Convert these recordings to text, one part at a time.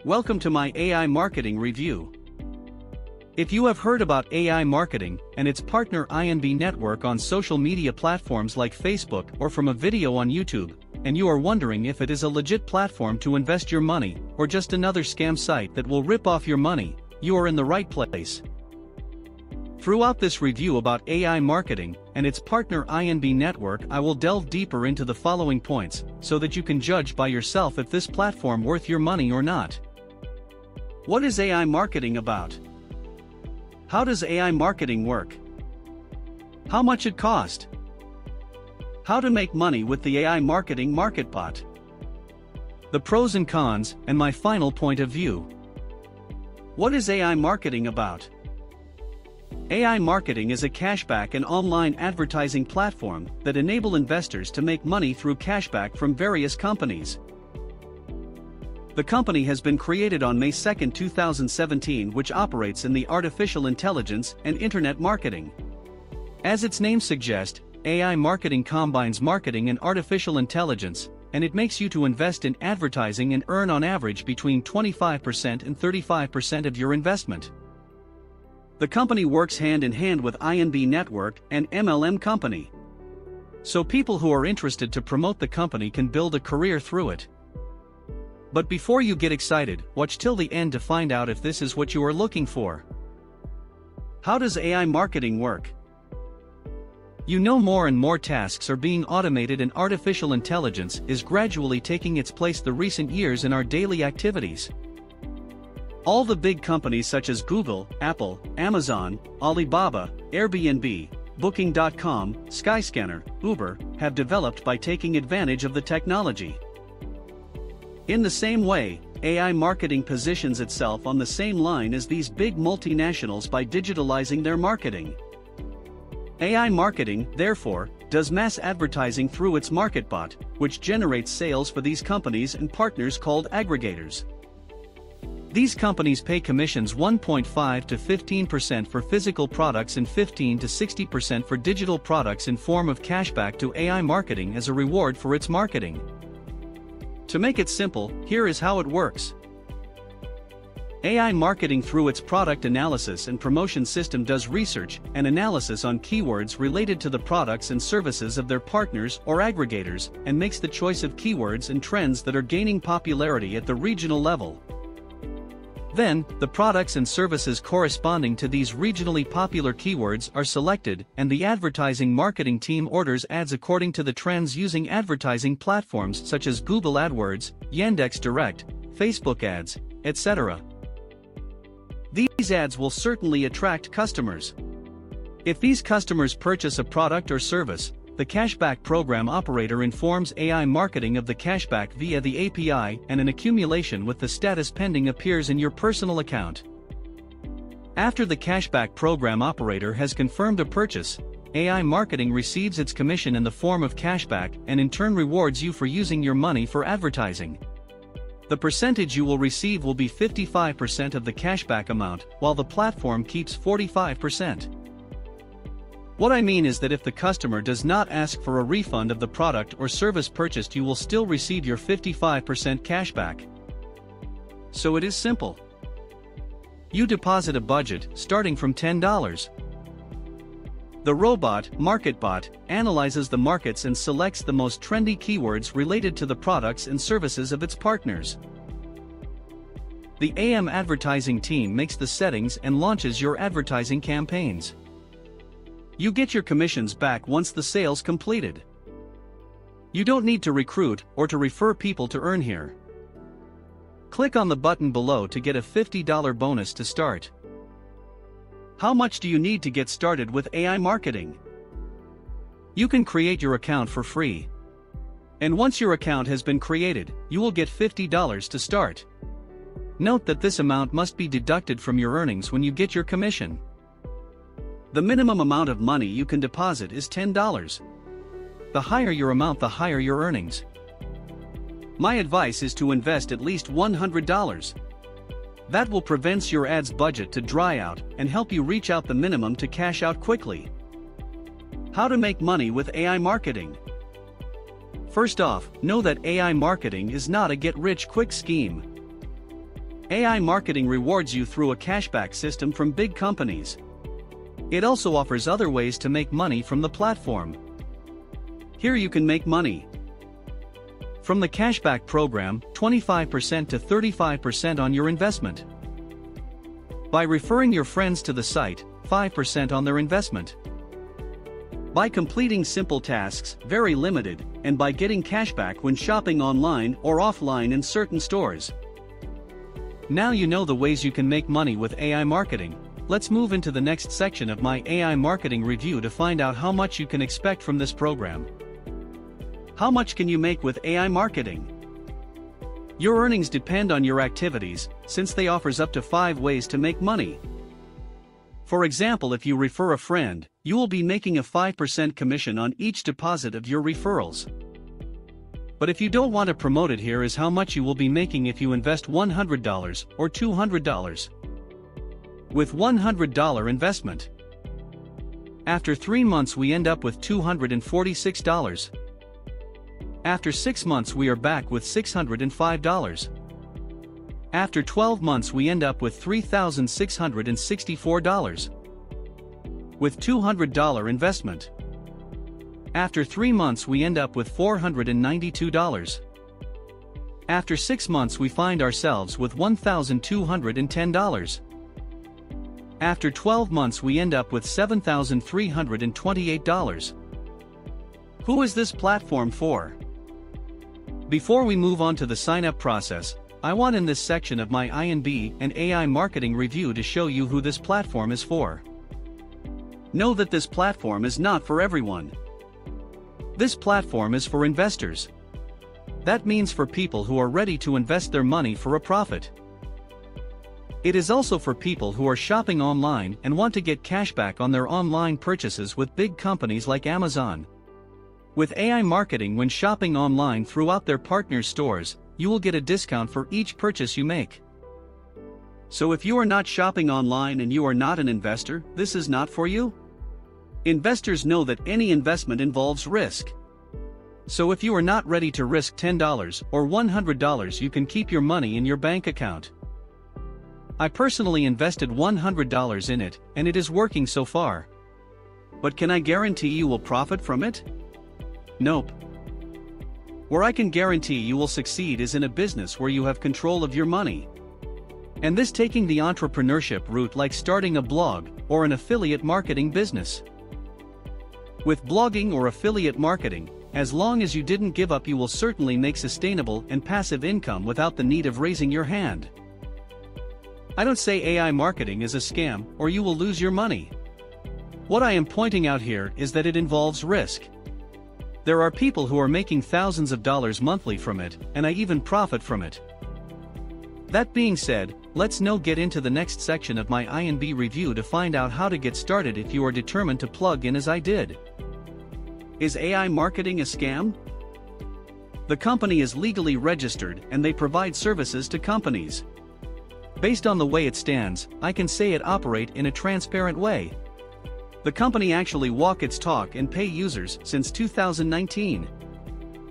Welcome to my AI marketing review. If you have heard about AI marketing and its partner INB network on social media platforms like Facebook or from a video on YouTube, and you are wondering if it is a legit platform to invest your money or just another scam site that will rip off your money, you are in the right place. Throughout this review about AI marketing and its partner INB network, I will delve deeper into the following points so that you can judge by yourself if this platform worth your money or not. What is AI marketing about? How does AI marketing work? How much it cost? How to make money with the AI marketing marketbot? The pros and cons, and my final point of view. What is AI marketing about? AI marketing is a cashback and online advertising platform that enable investors to make money through cashback from various companies. The company has been created on May 2, 2017, which operates in the artificial intelligence and internet marketing. As its name suggests, AI marketing combines marketing and artificial intelligence, and it makes you to invest in advertising and earn on average between 25% and 35% of your investment. The company works hand in hand with INB Network and MLM company. So people who are interested to promote the company can build a career through it. But before you get excited, watch till the end to find out if this is what you are looking for. How does AI marketing work? You know, more and more tasks are being automated and artificial intelligence is gradually taking its place the recent years in our daily activities. All the big companies such as Google, Apple, Amazon, Alibaba, Airbnb, Booking.com, Skyscanner, Uber, have developed by taking advantage of the technology. In the same way, AI marketing positions itself on the same line as these big multinationals by digitalizing their marketing. AI marketing, therefore, does mass advertising through its marketbot, which generates sales for these companies and partners called aggregators. These companies pay commissions 1.5 to 15% for physical products and 15 to 60% for digital products in form of cashback to AI marketing as a reward for its marketing. To make it simple, here is how it works. AI marketing through its product analysis and promotion system does research and analysis on keywords related to the products and services of their partners or aggregators and makes the choice of keywords and trends that are gaining popularity at the regional level. Then, the products and services corresponding to these regionally popular keywords are selected, and the advertising marketing team orders ads according to the trends using advertising platforms such as Google AdWords, Yandex Direct, Facebook ads, etc. These ads will certainly attract customers. If these customers purchase a product or service, the cashback program operator informs AI marketing of the cashback via the API, and an accumulation with the status pending appears in your personal account. After the cashback program operator has confirmed a purchase, AI marketing receives its commission in the form of cashback and in turn rewards you for using your money for advertising. The percentage you will receive will be 55% of the cashback amount, while the platform keeps 45%. What I mean is that if the customer does not ask for a refund of the product or service purchased, you will still receive your 55% cashback. So it is simple. You deposit a budget starting from $10. The robot, MarketBot, analyzes the markets and selects the most trendy keywords related to the products and services of its partners. The AM advertising team makes the settings and launches your advertising campaigns. You get your commissions back once the sale's completed. You don't need to recruit or to refer people to earn here. Click on the button below to get a $50 bonus to start. How much do you need to get started with AI marketing? You can create your account for free. And once your account has been created, you will get $50 to start. Note that this amount must be deducted from your earnings when you get your commission. The minimum amount of money you can deposit is $10. The higher your amount, the higher your earnings. My advice is to invest at least $100. That will prevent your ads budget to dry out and help you reach out the minimum to cash out quickly. How to make money with AI marketing. First off, know that AI marketing is not a get-rich-quick scheme. AI marketing rewards you through a cashback system from big companies. It also offers other ways to make money from the platform. Here you can make money from the cashback program, 25% to 35% on your investment. By referring your friends to the site, 5% on their investment. By completing simple tasks, very limited, and by getting cashback when shopping online or offline in certain stores. Now you know the ways you can make money with AI marketing. Let's move into the next section of my AI marketing review to find out how much you can expect from this program. How much can you make with AI marketing? Your earnings depend on your activities, since they offers up to 5 ways to make money. For example, if you refer a friend, you will be making a 5% commission on each deposit of your referrals. But if you don't want to promote it, here is how much you will be making if you invest $100 or $200. With $100 investment, after 3 months we end up with $246. After 6 months we are back with $605. After 12 months we end up with $3,664. With $200 investment, after 3 months we end up with $492. After 6 months we find ourselves with $1,210. After 12 months we end up with $7,328. Who is this platform for? Before we move on to the sign-up process, I want in this section of my I&B and AI marketing review to show you who this platform is for. Know that this platform is not for everyone. This platform is for investors. That means for people who are ready to invest their money for a profit. It is also for people who are shopping online and want to get cashback on their online purchases with big companies like Amazon. With AI marketing, when shopping online throughout their partners' stores, you will get a discount for each purchase you make. So if you are not shopping online and you are not an investor, this is not for you. Investors know that any investment involves risk. So if you are not ready to risk $10 or $100, you can keep your money in your bank account. I personally invested $100 in it, and it is working so far. But can I guarantee you will profit from it? Nope. Where I can guarantee you will succeed is in a business where you have control of your money. And this taking the entrepreneurship route, like starting a blog or an affiliate marketing business. With blogging or affiliate marketing, as long as you didn't give up, you will certainly make sustainable and passive income without the need of raising your hand. I don't say AI marketing is a scam or you will lose your money. What I am pointing out here is that it involves risk. There are people who are making thousands of dollars monthly from it, and I even profit from it. That being said, let's now get into the next section of my I&B review to find out how to get started if you are determined to plug in as I did. Is AI marketing a scam? The company is legally registered and they provide services to companies. Based on the way it stands, I can say it operate in a transparent way. The company actually walk its talk and pay users since 2019.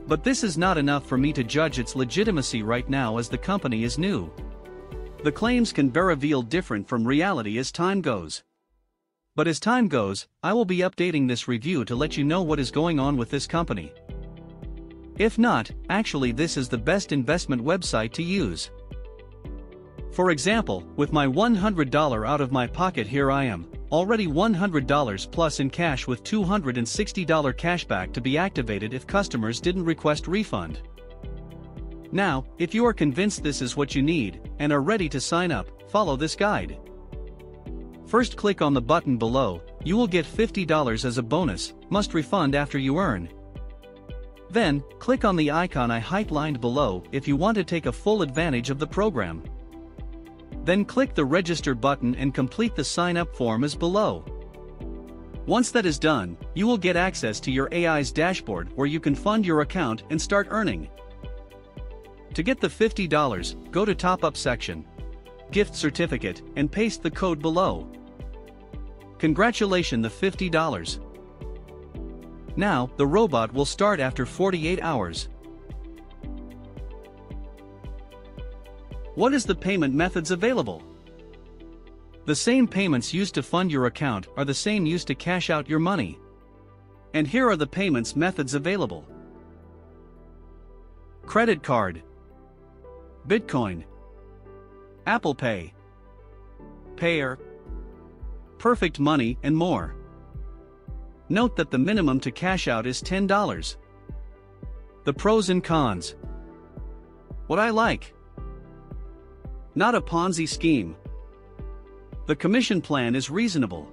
But this is not enough for me to judge its legitimacy right now, as the company is new. The claims can be revealed different from reality as time goes. But as time goes, I will be updating this review to let you know what is going on with this company. If not, actually this is the best investment website to use. For example, with my $100 out of my pocket, here I am, already $100 plus in cash with $260 cashback to be activated if customers didn't request refund. Now, if you are convinced this is what you need, and are ready to sign up, follow this guide. First, click on the button below. You will get $50 as a bonus, must refund after you earn. Then, click on the icon I highlighted below if you want to take a full advantage of the program. Then click the register button and complete the sign-up form as below. Once that is done, you will get access to your AI's dashboard where you can fund your account and start earning. To get the $50, go to Top Up section, Gift Certificate, and paste the code below. Congratulations, the $50. Now, the robot will start after 48 hours. What is the payment methods available? The same payments used to fund your account are the same used to cash out your money. And here are the payments methods available. Credit card, Bitcoin, Apple Pay, Payer, Perfect Money, and more. Note that the minimum to cash out is $10. The pros and cons. What I like. Not a Ponzi scheme. The commission plan is reasonable.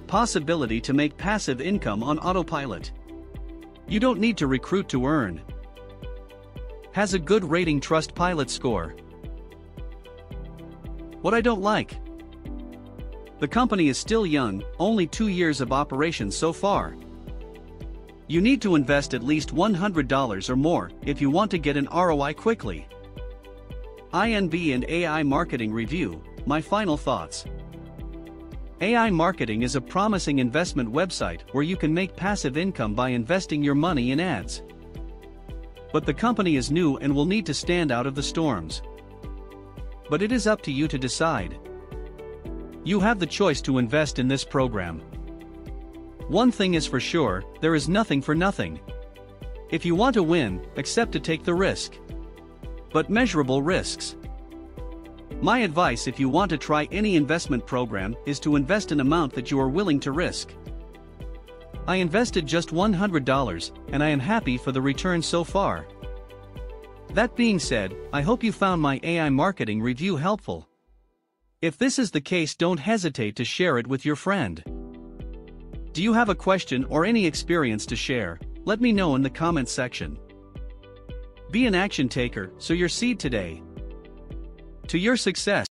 Possibility to make passive income on autopilot. You don't need to recruit to earn. Has a good rating Trustpilot score. What I don't like. The company is still young, only 2 years of operation so far. You need to invest at least $100 or more if you want to get an ROI quickly. INB and AI Marketing Review, my final thoughts. AI Marketing is a promising investment website where you can make passive income by investing your money in ads. But the company is new and will need to stand out of the storms. But it is up to you to decide. You have the choice to invest in this program. One thing is for sure, there is nothing for nothing. If you want to win, accept to take the risk. But measurable risks. My advice if you want to try any investment program is to invest an amount that you are willing to risk. I invested just $100, and I am happy for the return so far. That being said, I hope you found my AI marketing review helpful. If this is the case, don't hesitate to share it with your friend. Do you have a question or any experience to share? Let me know in the comments section. Be an action taker, sow your seed today. To your success.